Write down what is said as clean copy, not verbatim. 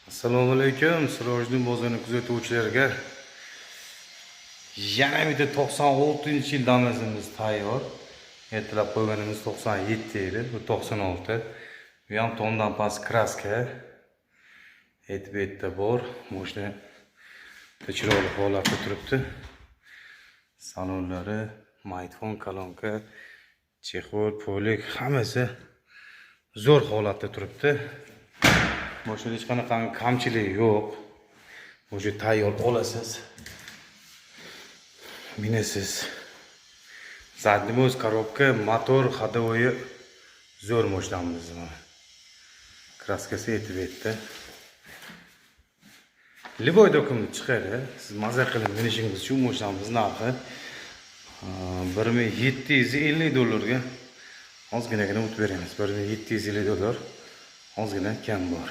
Assalomu alaykum, Sirojning bozorni kuzatuvchilarga. Yana bitta 96-yil damazimiz tayyor. Ertalab qo'yganimiz 97 edi, bu 96. Bu ham tondan past kraska. Etbetda bor. Mashina chiroyli holatda turibdi. Salonlari, maytfon, kolonka, chexol, polik hammasi zo'r holatda turibdi. Mashina hech qanaqa kamchiligi yo'q. O'sha tayyor olasiz. Binasiz. Zadniy mo'z korobka, motor, ходовой zo'r mashinamiz. Kraskasi yetib etdi. Liboy dokument chiqadi. Siz maza qilib minishingiz uchun mashinamiz narxi $1750 ga ozginagina o'tib beramiz. $1750 ozgina kam bor.